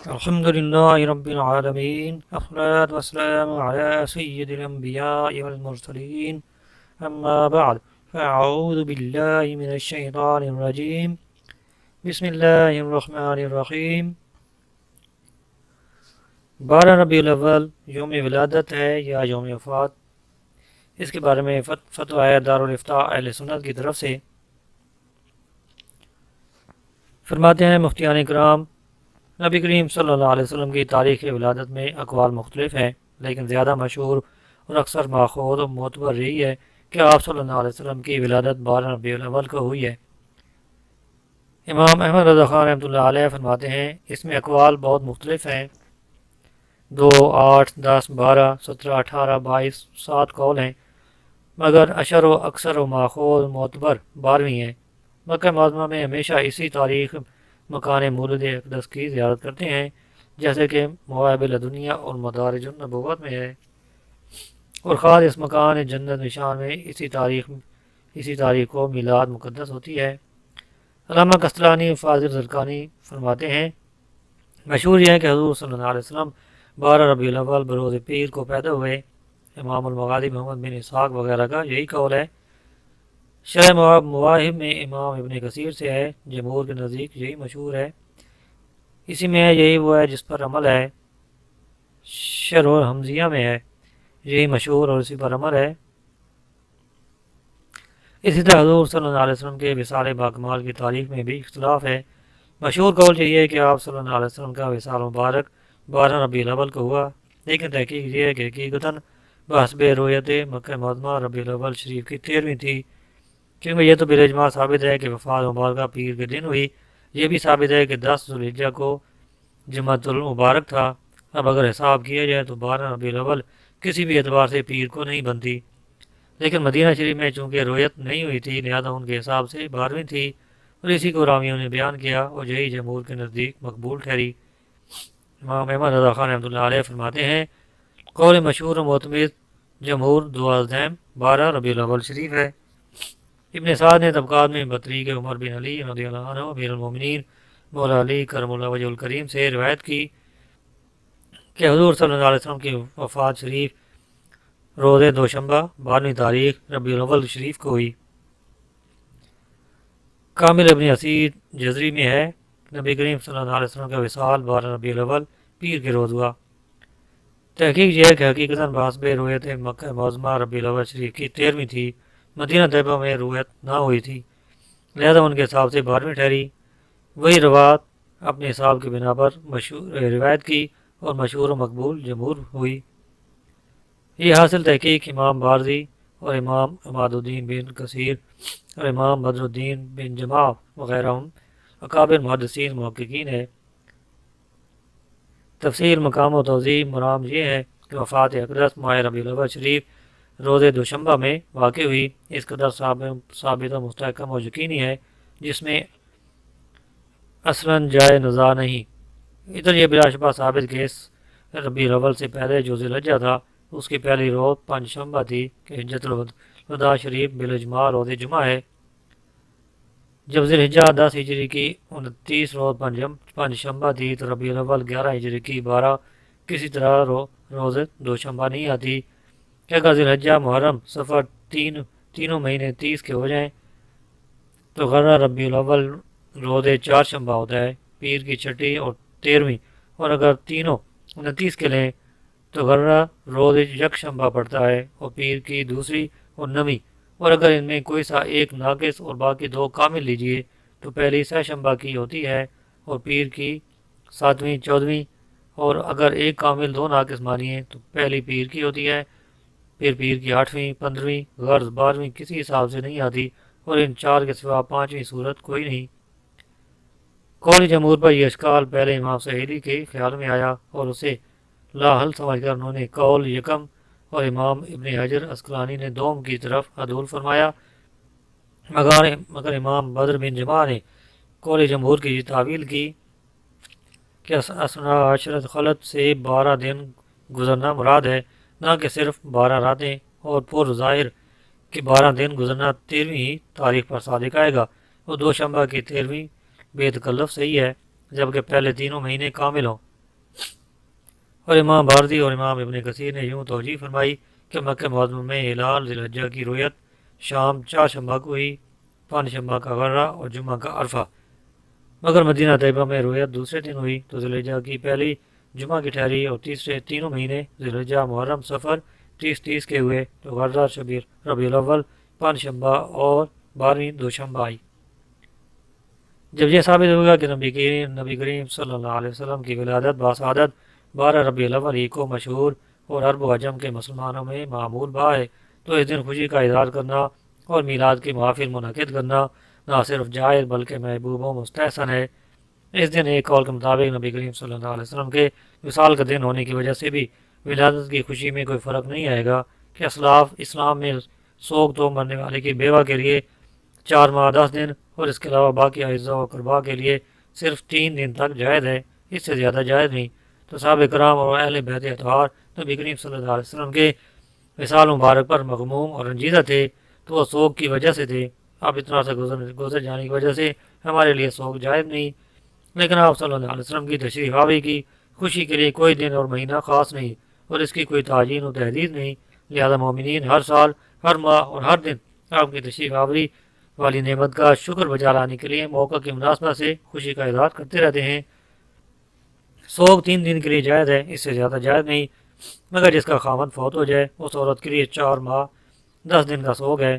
الحمد لله رب العالمين، الصلاة والسلام على سيد الأنبياء والمرسلين. أما بعد، فأعوذ بالله من الشيطان الرجيم. بسم الله الرحمن الرحیم. 12 ربیع الاول یوم ولادت ہے یا یوم وفات؟ اس کے بارے میں فتویٰ ہے دارالافتاء اہل سنت کی طرف سے. فرماتے ہیں مفتیان کرام، نبی کریم صلی اللہ علیہ وسلم کی تاریخ ولادت میں اقوال مختلف ہیں، لیکن زیادہ مشہور اور اکثر ماخوذ و معتبر یہی ہے کہ آپ صلی اللہ علیہ وسلم کی ولادت 12 ربیع الاول کو ہوئی ہے. امام احمد رضا خان رحمۃ اللہ علیہ فرماتے ہیں اس میں اقوال بہت مختلف ہیں، 2، 8، 10، 12، 17، 18، 22، 7 قول ہیں، مگر اشر و اکثر و ماخوذ معتبر 12ویں ہیں. مکہ معظمہ میں ہمیشہ اسی تاریخ مکان مولد اقدس کی زیارت کرتے ہیں، جیسے کہ مواہب لدنیہ اور مدارج النبوت میں ہے، اور خاص اس مکان جنت نشان میں اسی تاریخ کو میلاد مقدس ہوتی ہے. علامہ قسطلانی فاضل زرقانی فرماتے ہیں مشہور یہ ہے کہ حضور صلی اللہ علیہ وسلم 12 ربیع الاول بروز پیر کو پیدا ہوئے. امام المغازی محمد بن اسحاق وغیرہ کا یہی قول ہے. شرح مواہب میں امام ابن کثیر سے ہے، جمہور کے نزدیک یہی مشہور ہے، اسی میں یہی وہ ہے جس پر عمل ہے. شرح حمزیہ میں ہے یہی مشہور اور اسی پر عمل ہے. اسی طرح حضور صلی اللہ علیہ وسلم کے وصال باکمال کی تاریخ میں بھی اختلاف ہے. مشہور قول یہ ہے کہ آپ صلی اللہ علیہ وسلم کا وصال مبارک 12 ربیع الاول کو ہوا، لیکن تحقیق یہ ہے کہ حقیقتاً بحسب رویت مکہ معظمہ ربیع الاول شریف کی 13ویں تھی، کیونکہ یہ تو بالاجماع ثابت ہے کہ وفات مبارکہ پیر کے دن ہوئی. یہ بھی ثابت ہے کہ 10 ذوالحجہ کو جمعۃ المبارک تھا. اب اگر حساب کیا جائے تو 12 ربیع الاول کسی بھی اعتبار سے پیر کو نہیں بنتی، لیکن مدینہ شریف میں چونکہ رویت نہیں ہوئی تھی لہذا ان کے حساب سے 12ویں تھی، اور اسی کو راویوں نے بیان کیا اور یہی جمہور کے نزدیک مقبول ٹھہری. امام احمد رضا خان رحمۃ اللہ علیہ فرماتے ہیں قول مشہور و معتمد جمہور دوازدہم 12 ربیع الاول شریف ہے. ابن سعد نے طبقات میں بطریق عمر بن علی رضی اللہ عنہ امیر المومنین مولا علی کرم اللہ وجہ الکریم سے روایت کی کہ حضور صلی اللہ علیہ وسلم کی وفات شریف روز دوشنبہ 12ویں تاریخ ربیع الاول شریف کو ہوئی. کامل ابن اسیر جزری میں ہے نبی کریم صلی اللہ علیہ وسلم کا وصال 12 ربیع الاول پیر کے روز ہوا. تحقیق یہ ہے کہ حقیقتاً بحسب رویت مکہ معظمہ ربیع الاول شریف کی 13ویں تھی، مدینہ طیبہ میں رویت نہ ہوئی تھی لہذا ان کے حساب سے 12ویں ٹھہری. وہی روایت اپنے حساب کی بنا پر مشہور روایت کی اور مشہور و مقبول جمہور ہوئی. یہ حاصل تحقیق امام بارزی اور امام عماد الدین بن کثیر اور امام بدر الدین بن جماع وغیرہ اکابر محدثین محققین ہے. تفسیر مقام و توضیح مرام یہ ہے کہ وفات اقدس ماہ ربیع الاول شریف روز دوشنبہ میں واقع ہوئی. اس قدر ثابت و مستحکم و یقینی ہے جس میں اصلاً جائے نزاع نہیں. ادھر یہ بلا شبہ ثابت کہ اس ربیع الاول سے پہلے جو ذی الحجہ تھا اس کی پہلی روز پنج شنبہ تھی کہ حجۃ الوداع شریف بالاجماع روز جمعہ ہے. جب ذی الحجہ 10 ہجری کی 29 روز پنج شنبہ تھی تو ربیع الاول 11 ہجری کی 12 کسی طرح روز دوشنبہ نہیں آتی کہ اگر ذی الحجہ محرم صفر تینوں مہینے 30 کے ہو جائیں تو غرہ ربیع الاول روز چار شنبہ ہوتا ہے، پیر کی چھٹی اور 13ویں، اور اگر تینوں 29 کے لیں تو غرہ روز یک شنبہ پڑتا ہے اور پیر کی دوسری اور 9ویں، اور اگر ان میں کوئی سا ایک ناقص اور باقی 2 کامل لیجئے تو پہلی سہ شنبہ کی ہوتی ہے اور پیر کی 7ویں 14ویں، اور اگر ایک کامل 2 ناقص مانیے تو پہلی پیر کی ہوتی ہے، پھر پیر کی 8ویں 15ویں غرض 12ویں کسی حساب سے نہیں آتی، اور ان 4 کے سوا 5ویں صورت کوئی نہیں. قول جمہور پر یہ اشکال پہلے امام سہیلی کے خیال میں آیا اور اسے لا حل سمجھ کر انہوں نے قول یکم اور امام ابن حجر اسقلانی نے دوم کی طرف عدول فرمایا، مگر امام بدر بن جماع نے قول جمہور کی تعویل کی کہ اسنا عشرت خلط سے 12 دن گزرنا مراد ہے، نہ کہ صرف 12 راتیں، اور پر ظاہر کہ 12 دن گزرنا 13ویں ہی تاریخ پر صادق آئے گا، اور دوشنبہ کی 13ویں بے تکلف صحیح ہے جبکہ پہلے تینوں مہینے کامل ہوں. اور امام بھارتی اور امام ابن کثیر نے یوں توجیہ فرمائی کہ مکہ معظمہ میں ہلال ذی الحجہ کی رویت شام چار شنبہ کو ہوئی، پانچ شنبہ کا غرہ اور جمعہ کا عرفہ، مگر مدینہ طیبہ میں رویت دوسرے دن ہوئی تو ذی الحجہ کی پہلی جمعہ کی ٹھہری اور تیسرے تینوں مہینے ذی الحجہ محرم سفر 30 کے ہوئے تو غرہ ربیع الاول پانچ شنبہ اور 12ویں دوشنبہ آئی۔ جب یہ ثابت ہوگا کہ نبی کریم صلی اللہ علیہ وسلم کی ولادت باسعادت 12 ربیع الاول ہی کو مشہور اور عرب و عجم کے مسلمانوں میں معمول با ہے، تو اس دن خوشی کا اظہار کرنا اور میلاد کی محافل منعقد کرنا نہ صرف جائز بلکہ محبوب و مستحسن ہے۔ اس دن ایک قول کے مطابق نبی کریم صلی اللہ علیہ وسلم کے وصال کا دن ہونے کی وجہ سے بھی ولادت کی خوشی میں کوئی فرق نہیں آئے گا کہ اسلاف اسلام میں سوگ تو مرنے والے کی بیوہ کے لیے 4 ماہ 10 دن اور اس کے علاوہ باقی اعزاء و قربا کے لیے صرف 3 دن تک جائز ہے، اس سے زیادہ جائز نہیں۔ تو صحابہ کرام اور اہل بیت اطہار نبی کریم صلی اللہ علیہ وسلم کے وصال مبارک پر مغموم اور رنجیدہ تھے تو وہ سوگ کی وجہ سے تھے۔ اب اتنا سے گزر جانے کی وجہ سے ہمارے لیے سوگ جائز نہیں، لیکن آپ صلی اللہ علیہ وسلم کی تشریف آوری کی خوشی کے لیے کوئی دن اور مہینہ خاص نہیں اور اس کی کوئی تعجین و تحدید نہیں، لہذا مومنین ہر سال ہر ماہ اور ہر دن آپ کی تشریف آوری والی نعمت کا شکر بجا لانے کے لیے موقع کی مناسبت سے خوشی کا اظہار کرتے رہتے ہیں۔ سوگ 3 دن کے لیے جائز ہے، اس سے زیادہ جائز نہیں، مگر جس کا خاوند فوت ہو جائے اس عورت کے لیے 4 ماہ 10 دن کا سوگ ہے۔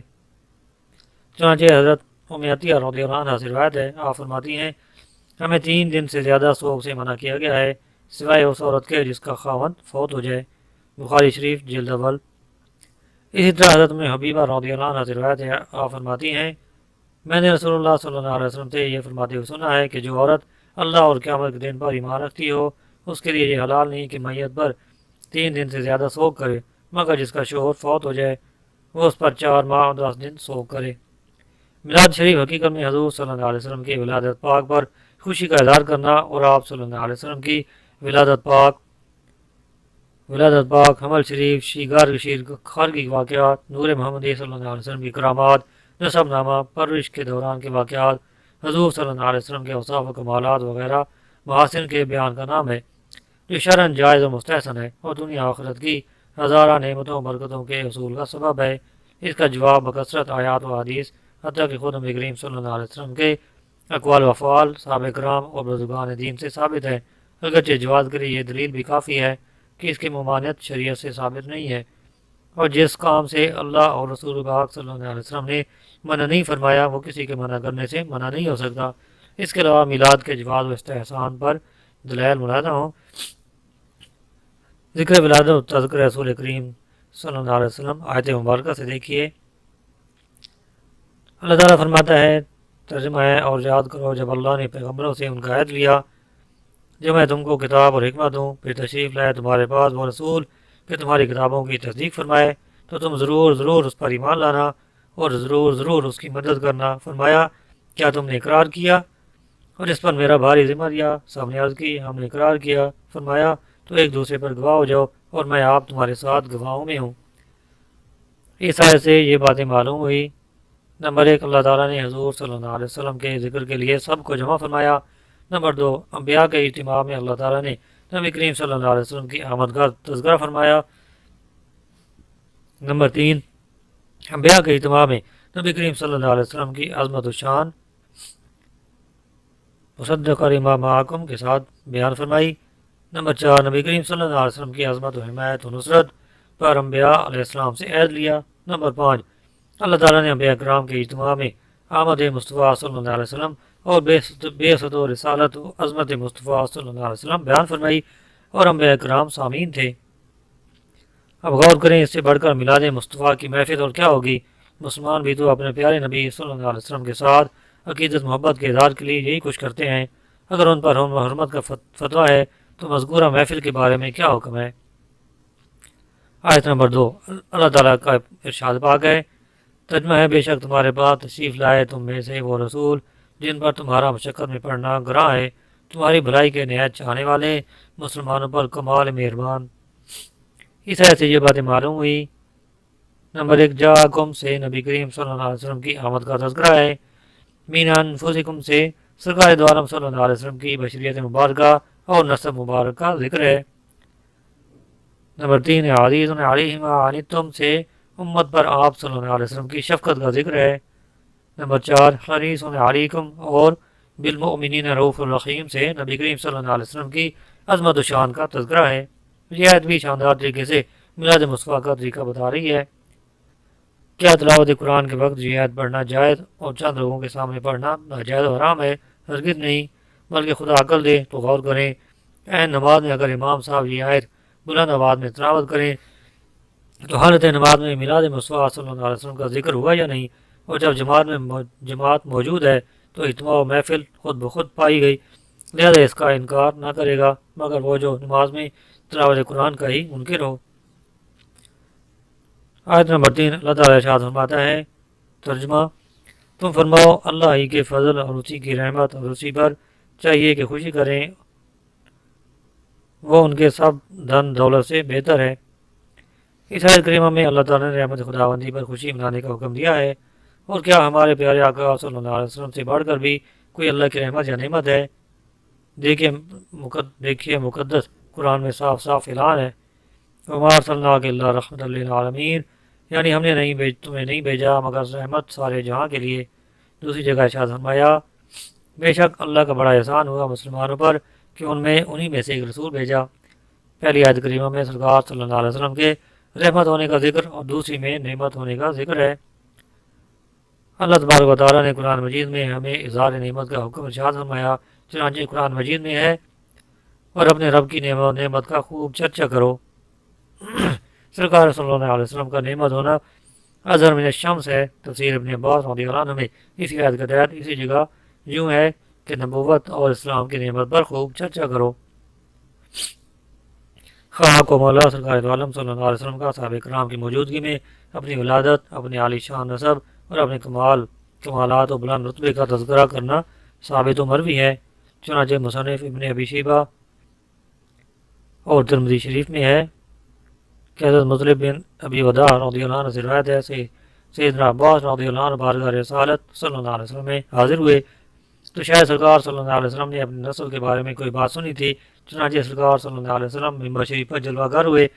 چنانچہ حضرت ام عطیہ رضی اللہ عنہ سے روایت ہے، آپ فرماتی ہیں ہمیں 3 دن سے زیادہ سوگ سے منع کیا گیا ہے سوائے اس عورت کے جس کا خاوند فوت ہو جائے۔ بخاری شریف جلد اول۔ اسی طرح حضرت ام حبیبہ رضی اللہ عنہ سے روایت ہے، آپ فرماتی ہیں میں نے رسول اللہ صلی اللہ علیہ وسلم سے یہ فرماتے ہوئے سنا ہے کہ جو عورت اللہ اور قیامت کے دن پر ایمان رکھتی ہو اس کے لیے یہ حلال نہیں کہ میت پر 3 دن سے زیادہ سوگ کرے، مگر جس کا شوہر فوت ہو جائے وہ اس پر 4 ماہ اور 10 دن سوگ کرے۔ میلاد شریف حقیقت میں حضور صلی اللہ علیہ وسلم کی ولادت پاک پر خوشی کا اظہار کرنا اور آپ صلی اللہ علیہ وسلم کی ولادت پاک حمل شریف شیگار شیر خارگی واقعات نور محمدی صلی اللہ علیہ وسلم کی کرامات نسب نامہ پرورش کے دوران کے واقعات حضور صلی اللہ علیہ وسلم کے اوصاف و کمالات وغیرہ محاسن کے بیان کا نام ہے، جو شرعاً جائز و مستحسن ہے اور دنیا آخرت کی ہزارہ نعمتوں و برکتوں کے حصول کا سبب ہے۔ اس کا جواب بکثرت آیات و حدیث حتیٰ کہ خود نبی کریم صلی اللہ علیہ وسلم کے اقوال و افعال صحابہ کرام اور بزرگان دین سے ثابت ہے، اگرچہ جواز کے لیے یہ دلیل بھی کافی ہے کہ اس کی ممانعت شریعت سے ثابت نہیں ہے، اور جس کام سے اللہ اور رسول پاک صلی اللہ علیہ وسلم نے منع نہیں فرمایا وہ کسی کے منع کرنے سے منع نہیں ہو سکتا۔ اس کے علاوہ میلاد کے جواز و استحسان پر دلائل ملاحظہ ہوں۔ ذکر ولادت و تذکر رسول کریم صلی اللہ علیہ وسلم آیت مبارکہ سے دیکھیے، اللہ تعالیٰ فرماتا ہے، ترجمہ ہے، اور یاد کرو جب اللہ نے پیغمبروں سے ان کا عہد لیا جب میں تم کو کتاب اور حکمت دوں، پھر تشریف لائے تمہارے پاس وہ رسول کہ تمہاری کتابوں کی تصدیق فرمائے تو تم ضرور اس پر ایمان لانا اور ضرور اس کی مدد کرنا۔ فرمایا کیا تم نے اقرار کیا اور اس پر میرا بھاری ذمہ دیا؟ سب نے عرض کی ہم نے اقرار کیا۔ فرمایا تو ایک دوسرے پر گواہ ہو جاؤ اور میں آپ تمہارے ساتھ گواہوں میں ہوں۔ اس آیت سے یہ باتیں معلوم ہوئی، نمبر 1 اللہ تعالیٰ نے حضور صلی اللہ علیہ وسلم کے ذکر کے لیے سب کو جمع فرمایا۔ نمبر 2 انبیاء کے اجتماع میں اللہ تعالیٰ نے نبی کریم صلی اللہ علیہ وسلم کی آمد کا تذکرہ فرمایا۔ نمبر 3 انبیاء کے اجتماع میں نبی کریم صلی اللہ علیہ وسلم کی عظمت و شان مصدق اور امام معاکم کے ساتھ بیان فرمائی۔ نمبر 4 نبی کریم صلی اللہ علیہ وسلم کی عظمت و حمایت و نصرت پر انبیاء علیہ السلام سے عہد لیا۔ نمبر 5 اللہ تعالیٰ نے انبیاء کرام کے اجتماع میں آمد مصطفیٰ صلی اللہ علیہ وسلم اور بعثت و رسالت و عظمت مصطفیٰ صلی اللہ علیہ وسلم بیان فرمائی اور انبیاء کرام سامعین تھے۔ اب غور کریں اس سے بڑھ کر میلاد مصطفیٰ کی محفل اور کیا ہوگی۔ مسلمان بھی تو اپنے پیارے نبی صلی اللہ علیہ وسلم کے ساتھ عقیدت محبت کے اظہار کے لیے یہی کچھ کرتے ہیں، اگر ان پر حرمت کا فتویٰ ہے تو مذکورہ محفل کے بارے میں کیا حکم ہے۔ آیت نمبر 2 اللہ تعالیٰ کا ارشاد پاک ہے، ترجمہ ہے، بے شک تمہارے پاس تشریف لائے تم میں سے وہ رسول جن پر تمہارا مشقت میں پڑنا گراں ہے، تمہاری بھلائی کے نہایت چاہنے والے، مسلمانوں پر کمال مہربان۔ اس طرح سے یہ باتیں معلوم ہوئی۔ نمبر 1 جاءکم سے نبی کریم صلی اللہ علیہ وسلم کی آمد کا تذکرہ ہے۔ من انفسکم سے سرکار دو عالم صلی اللہ علیہ وسلم کی بشریت مبارکہ اور نسب مبارک کا ذکر ہے۔ نمبر 3 عزیز علیہم عنتم سے امت پر آپ صلی اللہ علیہ وسلم کی شفقت کا ذکر ہے۔ نمبر 4 حریص علیکم اور بالمؤمنین رؤوف الرحیم سے نبی کریم صلی اللہ علیہ وسلم کی عظمت و شان کا تذکرہ ہے۔ یہ آیت بھی شاندار طریقے سے میلاد مصطفیٰ کا طریقہ بتا رہی ہے۔ کیا تلاوت قرآن کے وقت یہ آیت پڑھنا جائز اور چند لوگوں کے سامنے پڑھنا ناجائز و حرام ہے؟ ہرگز نہیں، بلکہ خدا عقل دے تو غور کریں۔ عین نماز میں اگر امام صاحب یہ آیت بلند آواز میں تلاوت کریں تو حالت نماز میں میلاد مصطفیٰ صلی اللہ علیہ وسلم کا ذکر ہوا یا نہیں؟ اور جب جماعت موجود ہے تو اجتماع و محفل خود بخود پائی گئی، لہذا اس کا انکار نہ کرے گا مگر وہ جو نماز میں تلاوت قرآن کا ہی منکر ہو۔ آیت نمبر 3 اللہ تعالیٰ ارشاد فرماتا ہے، ترجمہ: تم فرماؤ اللہ ہی کے فضل اور اسی کی رحمت اور اسی پر چاہیے کہ خوشی کریں، وہ ان کے سب دھن دولت سے بہتر ہے۔ اس آیت کریمہ میں اللہ تعالیٰ نے رحمت خداوندی پر خوشی منانے کا حکم دیا ہے، اور کیا ہمارے پیارے آقا صلی اللہ علیہ وسلم سے بڑھ کر بھی کوئی اللہ کی رحمت یا نعمت ہے؟ دیکھیے مقدس قرآن میں صاف صاف اعلان ہے، وما ارسلناک الا رحمۃ للعالمین، یعنی ہم نے تمہیں نہیں بھیجا مگر رحمت سارے جہاں کے لیے۔ دوسری جگہ ارشاد فرمایا، بے شک اللہ کا بڑا احسان ہوا مسلمانوں پر کہ انہی میں سے ایک رسول بھیجا۔ پہلی آیت کریمہ میں سرکار صلی اللہ علیہ وسلم کے رحمت ہونے کا ذکر اور دوسری میں نعمت ہونے کا ذکر ہے۔ اللہ تبارک و تعالیٰ نے قرآن مجید میں ہمیں اظہار نعمت کا حکم ارشاد فرمایا، چنانچہ قرآن مجید میں ہے، اور اپنے رب کی نعمت کا خوب چرچا کرو۔ سرکار صلی اللہ علیہ وسلم کا نعمت ہونا اظہر من الشمس ہے۔ تفسیر ابن عباس رضی اللہ عنہ میں اسی آیت کا تحت اسی جگہ یوں ہے کہ نبوت اور اسلام کی نعمت پر خوب چرچا کرو۔ خواہ کو مولا سرکار دو عالم صلی اللہ علیہ وسلم کا صحابہ کرام کی موجودگی میں اپنی ولادت، اپنے عالی شان نسب اور اپنے کمالات و بلند رتبے کا تذکرہ کرنا ثابت و مروی ہے۔ چنانچہ مصنف ابن ابی شیبہ اور ترمذی شریف میں ہے کہ حضرت مطلب بن ابی وداع رضی اللہ عنہ سے روایت ہے، سیدنا عباس رضی اللہ عنہ بارگاہ رسالت صلی اللہ علیہ وسلم میں حاضر ہوئے تو شاید سرکار صلی اللہ علیہ وسلم نے اپنی نسل کے بارے میں کوئی بات سنی تھی، چنانچہ سرکار صلی اللہ علیہ وسلم ممبر شریف پر جلوہ گر ہوئے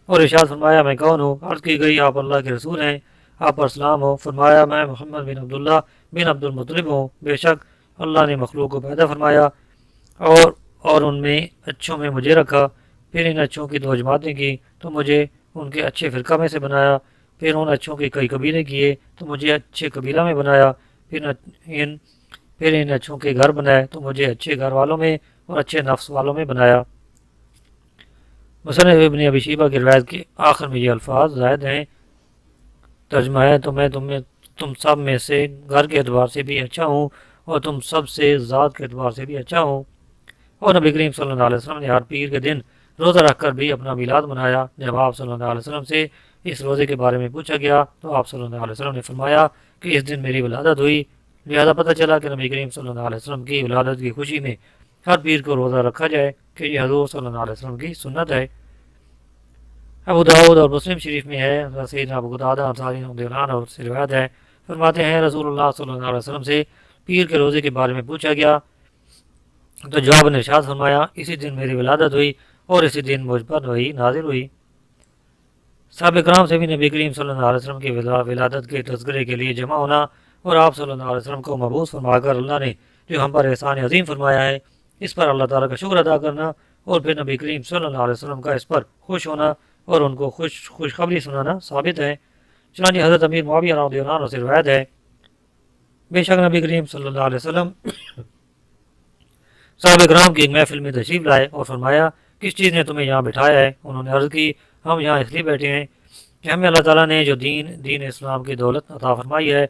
اور ارشاد فرمایا، میں کون ہوں؟ عرض کی گئی، آپ اللہ کے رسول ہیں، آپ پر سلام ہو۔ فرمایا، میں محمد بن عبداللہ بن عبد المطلب ہوں، بے شک اللہ نے مخلوق کو پیدا فرمایا اور ان میں اچھوں میں مجھے رکھا، پھر ان اچھوں کی 2 جماعتیں کی تو مجھے ان کے اچھے فرقہ میں سے بنایا، پھر ان اچھوں کے کئی قبیلے کیے تو مجھے اچھے قبیلہ میں بنایا، پھر ان اچھوں کے گھر بنائے تو مجھے اچھے گھر والوں میں اور اچھے نفس والوں میں بنایا۔ مصنف ابن ابی شیبہ کی روایت کے آخر میں یہ الفاظ زائد ہیں۔ ترجمہ ہے، تو میں تم سب میں سے گھر کے اعتبار سے بھی اچھا ہوں اور تم سب سے ذات کے اعتبار سے بھی اچھا ہوں۔ اور نبی کریم صلی اللہ علیہ وسلم نے ہر پیر کے دن روزہ رکھ کر بھی اپنا میلاد منایا۔ جب آپ صلی اللہ علیہ وسلم سے اس روزے کے بارے میں پوچھا گیا تو آپ صلی اللہ علیہ وسلم نے فرمایا کہ اس دن میری ولادت ہوئی، لہذا پتہ چلا کہ نبی کریم صلی اللہ علیہ وسلم کی ولادت کی خوشی میں ہر پیر کو روزہ رکھا جائے کہ یہ حضور صلی اللہ علیہ وسلم کی سنت ہے۔ ابو داؤد اور مسلم شریف میں ہے، سیدنا ابو قتادہ انصاری رضی اللہ عنہ سے روایت ہے، فرماتے ہیں رسول اللہ صلی اللہ علیہ وسلم سے پیر کے روزے کے بارے میں پوچھا گیا تو جواب نے ارشاد فرمایا، اسی دن میری ولادت ہوئی اور اسی دن مجھ پر وحی نازل ہوئی۔ صحابہ کرام سے بھی نبی کریم صلی اللہ علیہ وسلم کی ولادت کے تذکرے کے لیے جمع ہونا اور آپ صلی اللہ علیہ وسلم کو مبعوث فرما کر اللہ نے جو ہم پر احسان عظیم فرمایا ہے اس پر اللہ تعالیٰ کا شکر ادا کرنا اور پھر نبی کریم صلی اللہ علیہ وسلم کا اس پر خوش ہونا اور ان کو خوشخبری سنانا ثابت ہے۔ چنانچہ حضرت امیر معاویہ رضی اللہ عنہ سے روایت ہے، بے شک نبی کریم صلی اللہ علیہ وسلم صحابہ کرام کی ایک محفل میں تشریف لائے اور فرمایا، کس چیز نے تمہیں یہاں بٹھایا ہے؟ انہوں نے عرض کی، ہم یہاں اس لیے بیٹھے ہیں کہ ہمیں اللہ تعالیٰ نے جو دین اسلام کی دولت عطا فرمائی ہے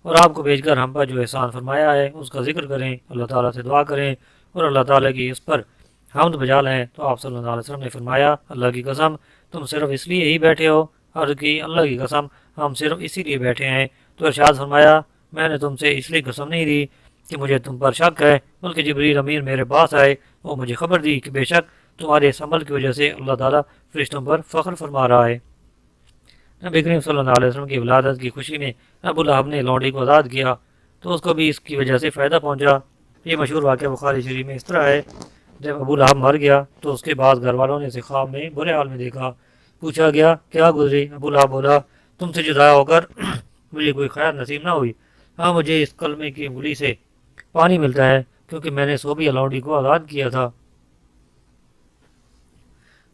اور آپ کو بھیج کر ہم پر جو احسان فرمایا ہے اس کا ذکر کریں، اللہ تعالیٰ سے دعا کریں اور اللہ تعالیٰ کی اس پر حمد بجا لیں۔ تو آپ صلی اللہ علیہ وسلم نے فرمایا، اللہ کی قسم تم صرف اس لیے ہی بیٹھے ہو؟ عرض کی، اللہ کی قسم ہم صرف اسی لیے بیٹھے ہیں۔ تو ارشاد فرمایا، میں نے تم سے اس لیے قسم نہیں دی کہ مجھے تم پر شک ہے، بلکہ جبریل امیر میرے پاس آئے اور مجھے خبر دی کہ بے شک تمہارے اس عمل کی وجہ سے اللہ تعالیٰ فرشتوں پر فخر فرما رہا ہے۔ نبی کریم صلی اللہ علیہ وسلم کی ولادت کی خوشی میں ابو لہب نے لونڈی کو آزاد کیا تو اس کو بھی اس کی وجہ سے فائدہ پہنچا۔ یہ مشہور واقعہ بخاری شریف میں اس طرح ہے، جب ابو لہب مر گیا تو اس کے بعد گھر والوں نے اسے خواب میں برے حال میں دیکھا پوچھا گیا کیا گزری؟ ابو لہب بولا تم سے جدا ہو کر مجھے کوئی خیر نصیب نہ ہوئی۔ ہاں مجھے اس کلمے کی انگلی سے پانی ملتا ہے کیونکہ میں نے صوبی الاؤڈی کو آزاد کیا تھا۔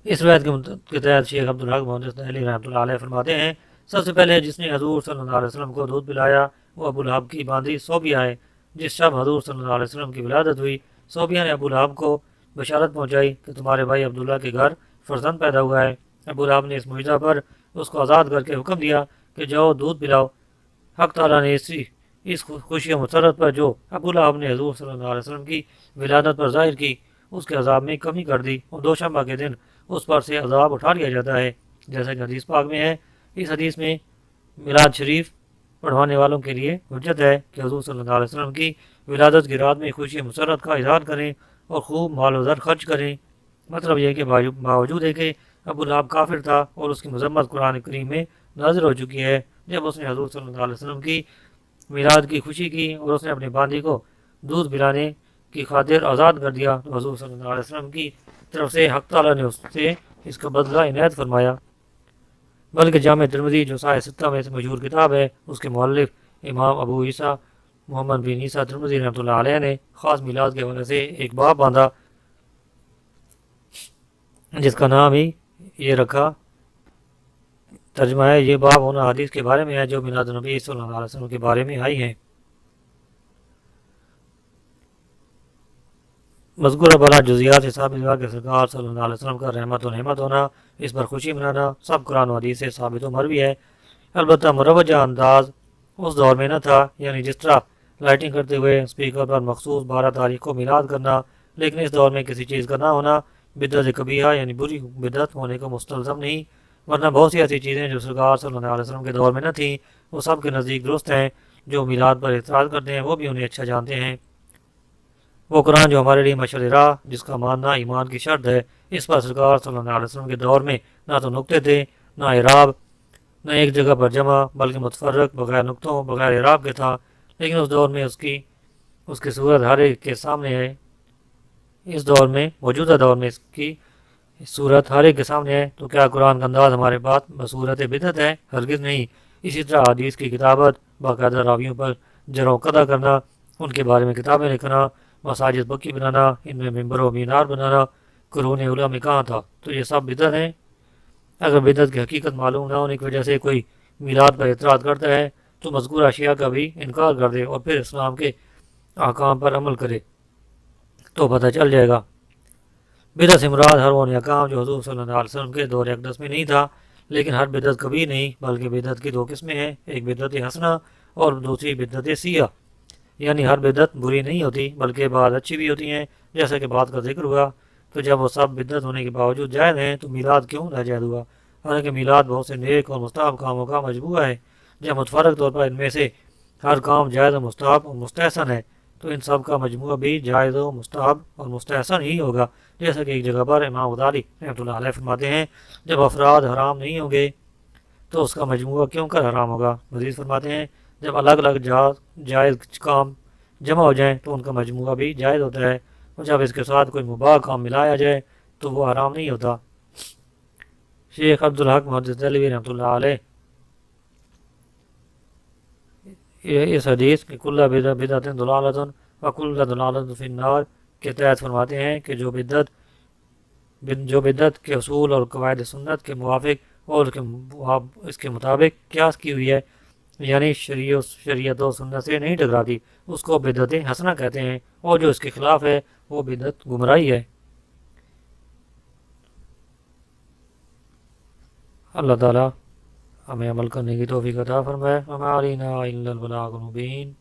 اس روایت کے تحت شیخ عبدالحق محدث دہلوی رحمۃ اللہ علیہ فرماتے ہیں سب سے پہلے جس نے حضور صلی اللہ علیہ وسلم کو دودھ پلایا وہ ابو لہب کی باندھی صوبیہ ہے۔ جس شب حضور صلی اللہ علیہ وسلم کی ولادت ہوئی صوبیہ نے ابو لہب کو بشارت پہنچائی کہ تمہارے بھائی عبداللہ کے گھر فرزند پیدا ہوا ہے۔ ابو لہب نے اس معجزہ پر اس کو آزاد کر کے حکم دیا کہ جاؤ دودھ پلاؤ۔ حق تعالیٰ نے اس خوشی و مسرت پر جو ابو لہب نے حضور صلی اللہ علیہ وسلم کی ولادت پر ظاہر کی اس کے عذاب میں کمی کر دی اور دوشنبہ کے دن اس پر سے عذاب اٹھا لیا جاتا ہے، جیسا کہ حدیث پاک میں ہے۔ اس حدیث میں میلاد شریف پڑھوانے والوں کے لیے حجت ہے کہ حضور صلی اللہ علیہ وسلم کی ولادت کی رات میں خوشی مسرت کا اظہار کریں اور خوب مال و زر خرچ کریں۔ مطلب یہ کہ باوجود ہے کہ ابو لہب کافر تھا اور اس کی مذمت قرآن کریم میں نازل ہو چکی ہے، جب اس نے حضور صلی اللہ علیہ وسلم کی میلاد کی خوشی کی اور اس نے اپنی باندھی کو دودھ پلانے کی خاطر آزاد کر دیا تو حضور صلی اللہ علیہ وسلم کی طرف سے حق تعالیٰ نے اس سے اس کا بدلہ عنایت فرمایا۔ بلکہ جامع ترمذی جو سائے ستہ میں سے مشہور کتاب ہے اس کے مؤلف امام ابو عیسیٰ محمد بن عیسیٰ ترمذی رحمۃ اللہ علیہ نے خاص میلاد کے حوالے سے ایک باب باندھا جس کا نام ہی یہ رکھا۔ ترجمہ ہے یہ باب ہونا حدیث کے بارے میں ہے جو میلاد نبی صلی اللہ علیہ وسلم کے بارے میں آئی ہیں۔ مذکورہ بلا جزیات سے ثابت ہوا کہ سرکار صلی اللہ علیہ وسلم کا رحمت و نعمت ہونا، اس پر خوشی منانا سب قرآن و حدیث سے ثابت و مروی ہے۔ البتہ مروجہ انداز اس دور میں نہ تھا، یعنی جس طرح لائٹنگ کرتے ہوئے اسپیکر پر مخصوص 12 تاریخ کو میلاد کرنا، لیکن اس دور میں کسی چیز کا نہ ہونا بدعت کبیحہ یعنی بری بدعت ہونے کو مستلزم نہیں، ورنہ بہت سی ایسی چیزیں جو سرکار صلی اللہ علیہ وسلم کے دور میں نہ تھیں وہ سب کے نزدیک درست ہیں۔ جو میلاد پر اعتراض کرتے ہیں وہ بھی انہیں اچھا جانتے ہیں۔ وہ قرآن جو ہمارے لیے مشعل راہ جس کا ماننا ایمان کی شرط ہے، اس پر سرکار صلی اللہ علیہ وسلم کے دور میں نہ تو نقطے تھے، نہ اعراب، نہ ایک جگہ پر جمع، بلکہ متفرق بغیر نقطوں بغیر اعراب کے تھا۔ لیکن اس دور میں اس کی صورت ہر ایک کے سامنے ہے۔ اس دور میں موجودہ دور میں اس کی صورت ہر ایک کے سامنے ہے، تو کیا قرآن کا انداز ہمارے پاس بصورت بدعت ہے؟ ہرگز نہیں۔ اسی طرح حدیث کی کتابت، باقاعدہ راویوں پر جرح و قدع کرنا، ان کے بارے میں کتابیں لکھنا، مساجد پکی بنانا، ان میں ممبر و مینار بنانا قرون اولیٰ میں کہاں تھا؟ تو یہ سب بدعت ہیں۔ اگر بدعت کی حقیقت معلوم نہ ہونے کی وجہ سے کوئی میلاد پر اعتراض کرتا ہے تو مذکورہ اشیاء کا بھی انکار کر دے اور پھر اسلام کے احکام پر عمل کرے تو پتہ چل جائے گا۔ بدعت سے مراد ہر وہ احکام جو حضور صلی اللہ علیہ وسلم کے دور اقدس میں نہیں تھا، لیکن ہر بدعت کبھی نہیں، بلکہ بدعت کی دو قسمیں ہیں، ایک بدعت حسنہ اور دوسری بدعت سیئہ۔ یعنی ہر بدعت بری نہیں ہوتی بلکہ بعض اچھی بھی ہوتی ہیں، جیسا کہ بات کا ذکر ہوا۔ تو جب وہ سب بدعت ہونے کے باوجود جائز ہیں تو میلاد کیوں ناجائز ہوا؟ حالانکہ میلاد بہت سے نیک اور مستحب کاموں کا مجموعہ ہے۔ جب متفرق طور پر ان میں سے ہر کام جائز و مستحب اور مستحسن ہے تو ان سب کا مجموعہ بھی جائز و مستحب اور مستحسن ہی ہوگا، جیسا کہ ایک جگہ پر امام غزالی رحمۃ اللہ علیہ فرماتے ہیں جب افراد حرام نہیں ہوں گے تو اس کا مجموعہ کیوں کر حرام ہوگا؟ مزید فرماتے ہیں جب الگ الگ جائز کام جمع ہو جائیں تو ان کا مجموعہ بھی جائز ہوتا ہے، اور جب اس کے ساتھ کوئی مباح کام ملایا جائے تو وہ حرام نہیں ہوتا۔ شیخ عبدالحق محدث دہلوی رحمۃ اللہ علیہ اس حدیث کہ کل بدعت ضلالۃ وکل ضلالۃ فی النار کے تحت فرماتے ہیں کہ جو بدعت کے اصول اور قواعد سنت کے موافق اور اس کے مطابق قیاس کی ہوئی ہے، یعنی شریعت و سنت سے نہیں ٹکراتی، اس کو بدعت حسنہ کہتے ہیں، اور جو اس کے خلاف ہے وہ بدعت گمراہی ہے۔ اللہ تعالیٰ ہمیں عمل کرنے کی توفیق عطا فرمائے۔ وما علینا الا البلاغ المبین۔